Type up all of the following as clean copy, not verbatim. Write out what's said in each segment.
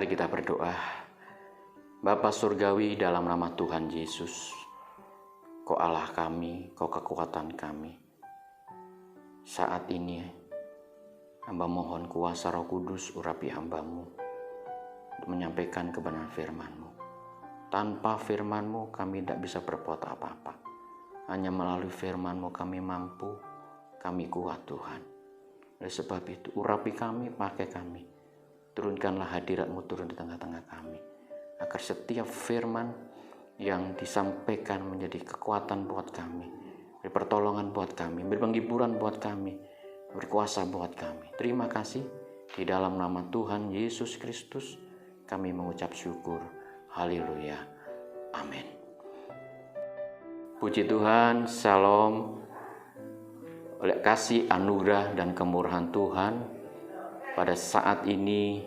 Mari kita berdoa. Bapa Surgawi, dalam nama Tuhan Yesus, Kau Allah kami, Kau kekuatan kami. Saat ini hamba mohon kuasa Roh Kudus urapi hamba-Mu untuk menyampaikan kebenaran firman-Mu. Tanpa firman-Mu kami tidak bisa berbuat apa-apa. Hanya melalui firman-Mu kami mampu, kami kuat Tuhan. Oleh sebab itu urapi kami, pakai kami. Turunkanlah hadirat-Mu turun di tengah-tengah kami, agar setiap firman yang disampaikan menjadi kekuatan buat kami, beri pertolongan buat kami, beri penghiburan buat kami, beri kuasa buat kami. Terima kasih. Di dalam nama Tuhan Yesus Kristus kami mengucap syukur. Haleluya. Amin. Puji Tuhan, Shalom. Oleh kasih, anugerah, dan kemurahan Tuhan, pada saat ini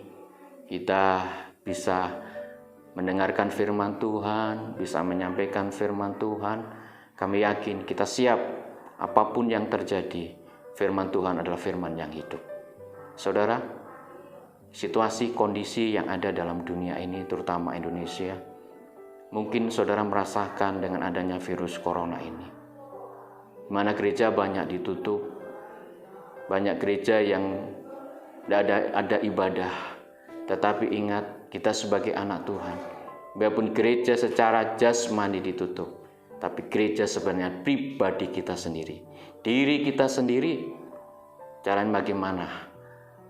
kita bisa mendengarkan firman Tuhan, bisa menyampaikan firman Tuhan. Kami yakin kita siap apapun yang terjadi. Firman Tuhan adalah firman yang hidup. Saudara, situasi kondisi yang ada dalam dunia ini, terutama Indonesia, mungkin saudara merasakan dengan adanya virus corona ini, mana gereja banyak ditutup, banyak gereja yang tidak ada ibadah. Tetapi ingat, kita sebagai anak Tuhan, biarpun gereja secara jasmani ditutup, tapi gereja sebenarnya pribadi kita sendiri, diri kita sendiri. Caranya bagaimana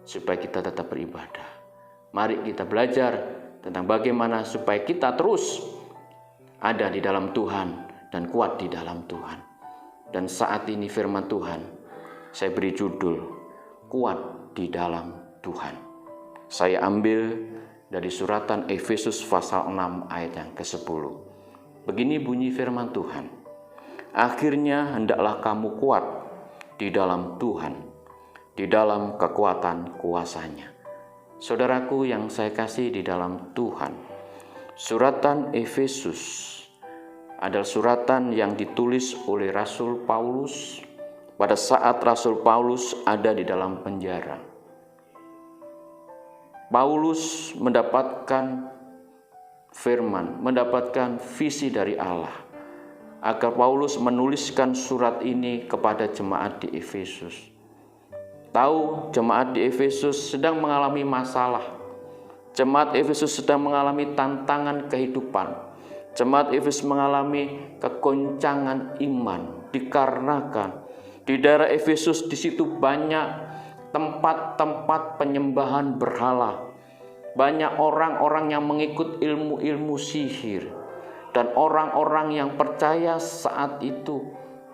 supaya kita tetap beribadah? Mari kita belajar tentang bagaimana supaya kita terus ada di dalam Tuhan dan kuat di dalam Tuhan. Dan saat ini firman Tuhan saya beri judul, kuat di dalam Tuhan. Saya ambil dari suratan Efesus pasal 6 ayat yang ke-10. Begini bunyi firman Tuhan. Akhirnya hendaklah kamu kuat di dalam Tuhan, di dalam kekuatan kuasa-Nya. Saudaraku yang saya kasih di dalam Tuhan, suratan Efesus adalah suratan yang ditulis oleh Rasul Paulus pada saat Rasul Paulus ada di dalam penjara. Paulus mendapatkan firman, mendapatkan visi dari Allah, agar Paulus menuliskan surat ini kepada jemaat di Efesus. Tahu jemaat di Efesus sedang mengalami masalah. Jemaat Efesus sedang mengalami tantangan kehidupan. Jemaat Efesus mengalami kegoncangan iman dikarenakan di daerah Efesus di situ banyak tempat-tempat penyembahan berhala. Banyak orang-orang yang mengikut ilmu-ilmu sihir. Dan orang-orang yang percaya saat itu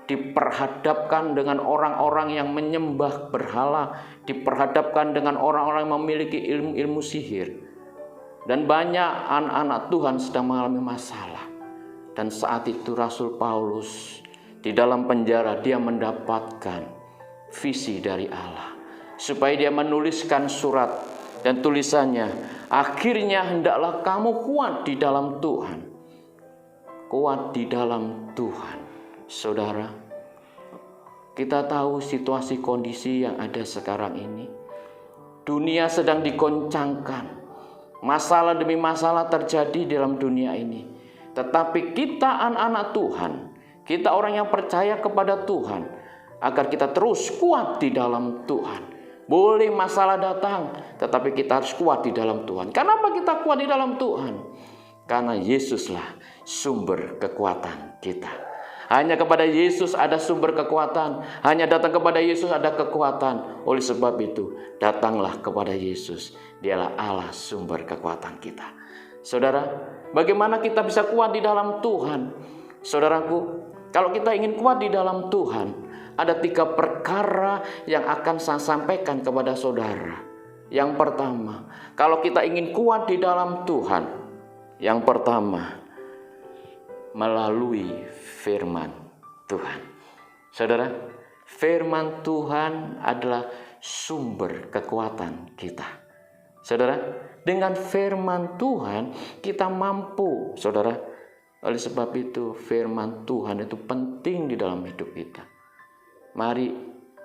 diperhadapkan dengan orang-orang yang menyembah berhala, diperhadapkan dengan orang-orang yang memiliki ilmu-ilmu sihir. Dan banyak anak-anak Tuhan sedang mengalami masalah. Dan saat itu Rasul Paulus di dalam penjara, dia mendapatkan visi dari Allah, supaya dia menuliskan surat dan tulisannya, akhirnya hendaklah kamu kuat di dalam Tuhan. Kuat di dalam Tuhan. Saudara, kita tahu situasi kondisi yang ada sekarang ini. Dunia sedang digoncangkan. Masalah demi masalah terjadi dalam dunia ini. Tetapi kita anak-anak Tuhan, kita orang yang percaya kepada Tuhan, agar kita terus kuat di dalam Tuhan. Boleh masalah datang, tetapi kita harus kuat di dalam Tuhan. Kenapa kita kuat di dalam Tuhan? Karena Yesuslah sumber kekuatan kita. Hanya kepada Yesus ada sumber kekuatan. Hanya datang kepada Yesus ada kekuatan. Oleh sebab itu, datanglah kepada Yesus. Dialah Allah sumber kekuatan kita. Saudara, bagaimana kita bisa kuat di dalam Tuhan? Saudaraku, kalau kita ingin kuat di dalam Tuhan, ada 3 perkara yang akan saya sampaikan kepada saudara. Yang pertama, kalau kita ingin kuat di dalam Tuhan, yang pertama, melalui firman Tuhan. Saudara, firman Tuhan adalah sumber kekuatan kita. Saudara, dengan firman Tuhan kita mampu, saudara. Oleh sebab itu, firman Tuhan itu penting di dalam hidup kita. Mari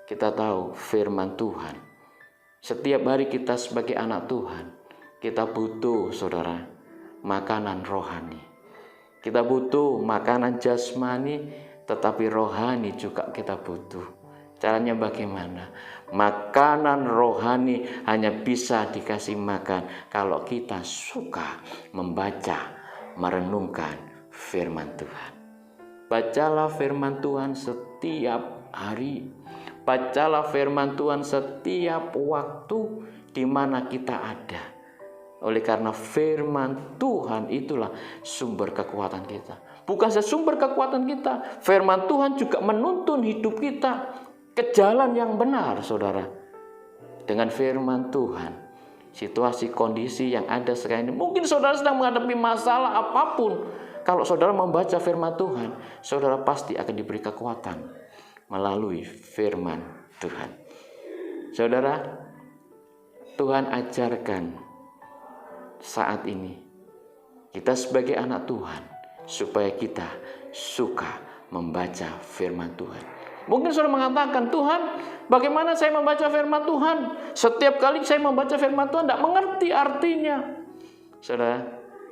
kita tahu firman Tuhan. Setiap hari kita sebagai anak Tuhan, kita butuh, saudara, makanan rohani. Kita butuh makanan jasmani, tetapi rohani juga kita butuh. Caranya bagaimana? Makanan rohani hanya bisa dikasih makan kalau kita suka membaca, merenungkan firman Tuhan. Bacalah firman Tuhan setiap hari. Bacalah firman Tuhan setiap waktu di mana kita ada. Oleh karena firman Tuhan itulah sumber kekuatan kita. Bukan saja sumber kekuatan kita, firman Tuhan juga menuntun hidup kita ke jalan yang benar, saudara. Dengan firman Tuhan, situasi kondisi yang ada sekarang ini, mungkin saudara sedang menghadapi masalah apapun. Kalau saudara membaca firman Tuhan, saudara pasti akan diberi kekuatan melalui firman Tuhan. Saudara, Tuhan ajarkan saat ini kita sebagai anak Tuhan supaya kita suka membaca firman Tuhan. Mungkin saudara mengatakan, Tuhan, bagaimana saya membaca firman Tuhan? Setiap kali saya membaca firman Tuhan tidak mengerti artinya. Saudara,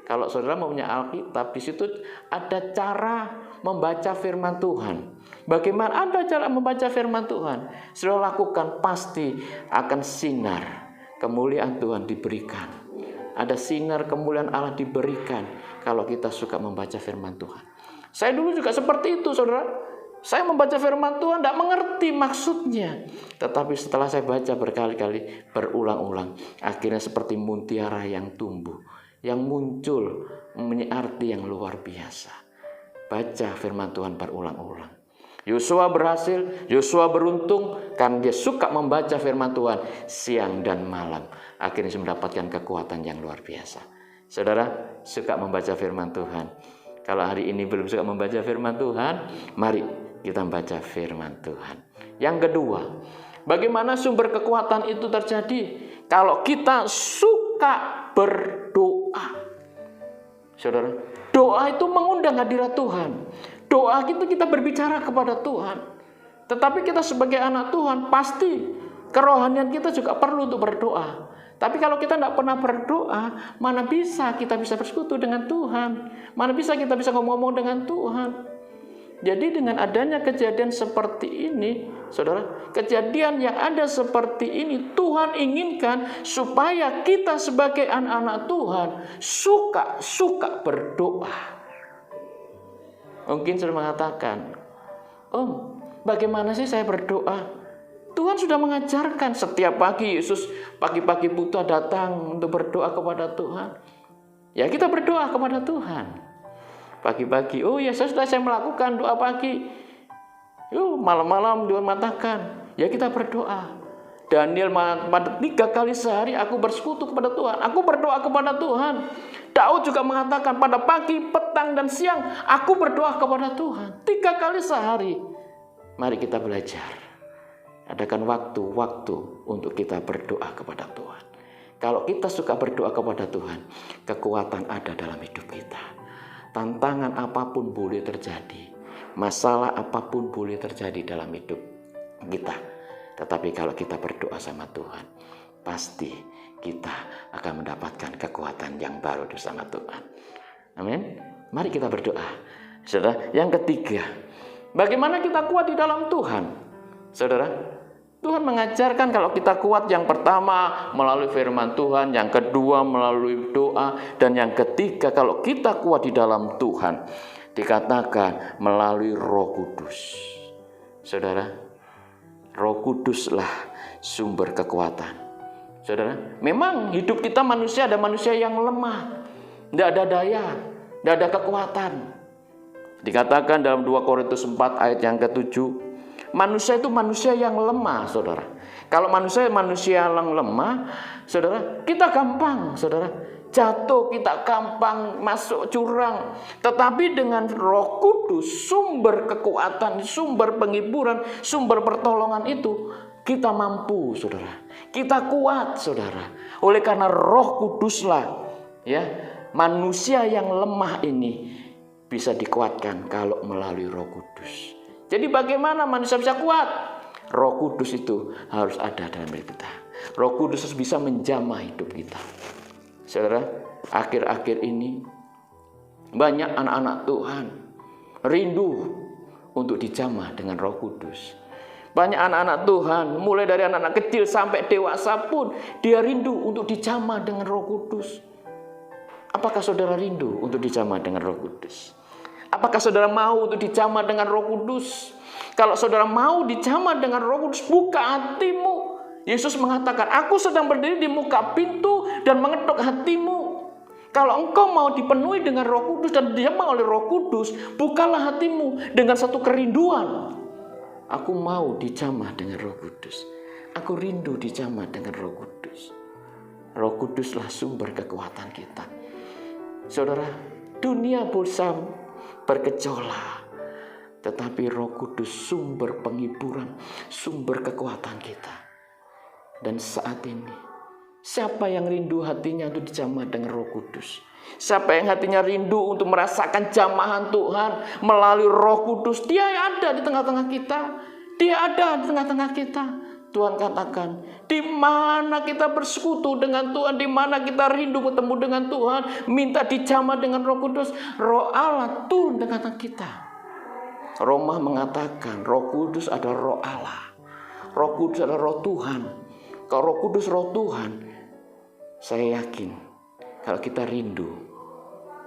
kalau saudara mempunyai Alkitab, di situ ada cara membaca firman Tuhan. Bagaimana ada cara membaca firman Tuhan? Saudara lakukan, pasti akan sinar kemuliaan Tuhan diberikan. Ada sinar kemuliaan Allah diberikan kalau kita suka membaca firman Tuhan. Saya dulu juga seperti itu, saudara. Saya membaca firman Tuhan tidak mengerti maksudnya. Tetapi setelah saya baca berkali-kali, berulang-ulang, akhirnya seperti mutiara yang tumbuh, yang muncul mempunyai arti yang luar biasa. Baca firman Tuhan berulang-ulang. Yosua berhasil, Yosua beruntung karena dia suka membaca firman Tuhan siang dan malam. Akhirnya dia mendapatkan kekuatan yang luar biasa. Saudara, suka membaca firman Tuhan. Kalau hari ini belum suka membaca firman Tuhan, mari kita membaca firman Tuhan. Yang kedua, bagaimana sumber kekuatan itu terjadi? Kalau kita suka berdoa. Saudara, doa itu mengundang hadirat Tuhan. Doa kita berbicara kepada Tuhan. Tetapi kita sebagai anak Tuhan, pasti kerohanian kita juga perlu untuk berdoa. Tapi kalau kita tidak pernah berdoa, mana bisa kita bisa bersekutu dengan Tuhan? Mana bisa kita bisa ngomong-ngomong dengan Tuhan? Jadi dengan adanya kejadian seperti ini, saudara, kejadian yang ada seperti ini, Tuhan inginkan supaya kita sebagai anak-anak Tuhan suka berdoa. Mungkin sudah mengatakan, Om, bagaimana sih saya berdoa? Tuhan sudah mengajarkan setiap pagi Yesus pagi-pagi buta datang untuk berdoa kepada Tuhan. Ya kita berdoa kepada Tuhan. Pagi-pagi, oh ya sudah saya melakukan doa pagi. Yuk malam-malam Tuhan mengatakan, ya kita berdoa. Daniel pada 3 kali sehari aku bersekutu kepada Tuhan. Aku berdoa kepada Tuhan. Daud juga mengatakan pada pagi, petang, dan siang aku berdoa kepada Tuhan. 3 kali sehari. Mari kita belajar. Adakan waktu-waktu untuk kita berdoa kepada Tuhan. Kalau kita suka berdoa kepada Tuhan, kekuatan ada dalam hidup kita. Tantangan apapun boleh terjadi. Masalah apapun boleh terjadi dalam hidup kita. Tetapi kalau kita berdoa sama Tuhan, pasti kita akan mendapatkan kekuatan yang baru bersama Tuhan. Amin. Mari kita berdoa. Saudara, yang ketiga, bagaimana kita kuat di dalam Tuhan? Saudara, Tuhan mengajarkan kalau kita kuat, yang pertama melalui firman Tuhan, yang kedua melalui doa, dan yang ketiga kalau kita kuat di dalam Tuhan, dikatakan melalui Roh Kudus. Saudara, Roh Kuduslah sumber kekuatan. Saudara, memang hidup kita manusia, ada manusia yang lemah, tidak ada daya, tidak ada kekuatan. Dikatakan dalam 2 Korintus 4 ayat yang ke-7, manusia itu manusia yang lemah, saudara. Kalau manusia yang lemah, saudara, kita gampang, saudara, jatuh, kita gampang masuk jurang. Tetapi dengan Roh Kudus, sumber kekuatan, sumber penghiburan, sumber pertolongan itu, kita mampu, saudara. Kita kuat, saudara. Oleh karena Roh Kuduslah, ya, manusia yang lemah ini bisa dikuatkan kalau melalui Roh Kudus. Jadi bagaimana manusia bisa kuat? Roh Kudus itu harus ada dalam hidup kita. Roh Kudus bisa menjamah hidup kita. Saudara, akhir-akhir ini banyak anak-anak Tuhan rindu untuk dijamah dengan Roh Kudus. Banyak anak-anak Tuhan, mulai dari anak-anak kecil sampai dewasa pun, dia rindu untuk dijamah dengan Roh Kudus. Apakah saudara rindu untuk dijamah dengan Roh Kudus? Apakah saudara mau untuk dijamah dengan Roh Kudus? Kalau saudara mau dijamah dengan Roh Kudus, buka hatimu. Yesus mengatakan, aku sedang berdiri di muka pintu dan mengetuk hatimu. Kalau engkau mau dipenuhi dengan Roh Kudus dan dijamah oleh Roh Kudus, bukalah hatimu dengan satu kerinduan. Aku mau dijamah dengan Roh Kudus. Aku rindu dijamah dengan Roh Kudus. Roh Kuduslah sumber kekuatan kita. Saudara, dunia bisa bergejolak, tetapi Roh Kudus sumber penghiburan, sumber kekuatan kita. Dan saat ini, siapa yang rindu hatinya untuk dijamah dengan Roh Kudus? Siapa yang hatinya rindu untuk merasakan jamahan Tuhan melalui Roh Kudus? Dia ada di tengah-tengah kita. Dia ada di tengah-tengah kita. Tuhan katakan, di mana kita bersekutu dengan Tuhan, di mana kita rindu bertemu dengan Tuhan, minta dijamah dengan Roh Kudus, Roh Allah turun di tengah-tengah kita. Roma mengatakan, Roh Kudus adalah Roh Allah. Roh Kudus adalah Roh Tuhan. Kalau Roh Kudus Roh Tuhan, saya yakin kalau kita rindu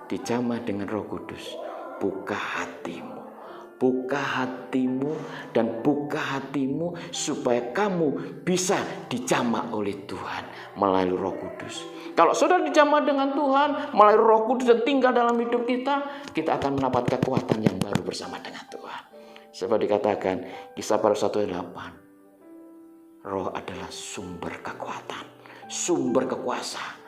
dijamah dengan Roh Kudus, buka hatimu. Buka hatimu dan buka hatimu supaya kamu bisa dijamah oleh Tuhan melalui Roh Kudus. Kalau saudara dijamah dengan Tuhan melalui Roh Kudus dan tinggal dalam hidup kita, kita akan mendapat kekuatan yang baru bersama dengan Tuhan. Seperti dikatakan Kisah para 1:8, Roh adalah sumber kekuatan, sumber kekuasaan.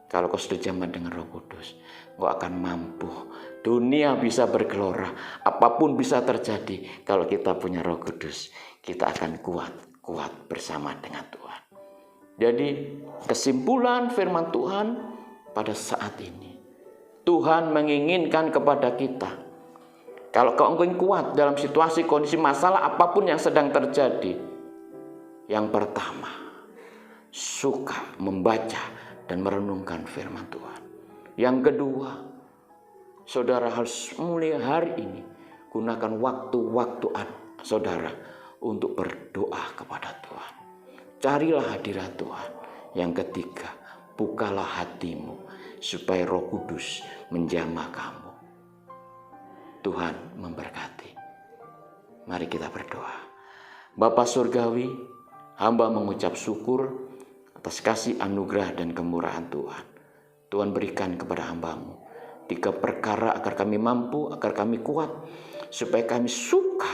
Kalau kau sudah dijamah dengan Roh Kudus, kau akan mampu. Dunia bisa bergelora, apapun bisa terjadi. Kalau kita punya Roh Kudus, kita akan kuat bersama dengan Tuhan. Jadi kesimpulan firman Tuhan pada saat ini, Tuhan menginginkan kepada kita, kalau kau ingin kuat dalam situasi, kondisi, masalah apapun yang sedang terjadi, yang pertama, suka membaca dan merenungkan firman Tuhan. Yang kedua, saudara harus mulai hari ini gunakan waktu-waktu saudara untuk berdoa kepada Tuhan. Carilah hadirat Tuhan. Yang ketiga, bukalah hatimu supaya Roh Kudus menjamah kamu. Tuhan memberkati. Mari kita berdoa. Bapa Surgawi, hamba mengucap syukur atas kasih anugerah dan kemurahan Tuhan. Tuhan berikan kepada hamba-Mu 3 perkara agar kami mampu, agar kami kuat, supaya kami suka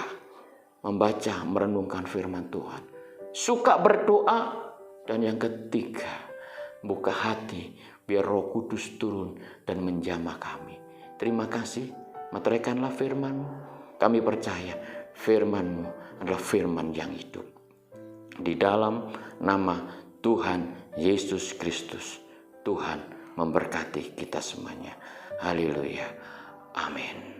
membaca, merenungkan firman Tuhan, suka berdoa, dan yang ketiga, buka hati biar Roh Kudus turun dan menjamah kami. Terima kasih, meteraikanlah firman-Mu. Kami percaya firman-Mu adalah firman yang hidup. Di dalam nama Tuhan Yesus Kristus, Tuhan memberkati kita semuanya. Haleluya. Amin.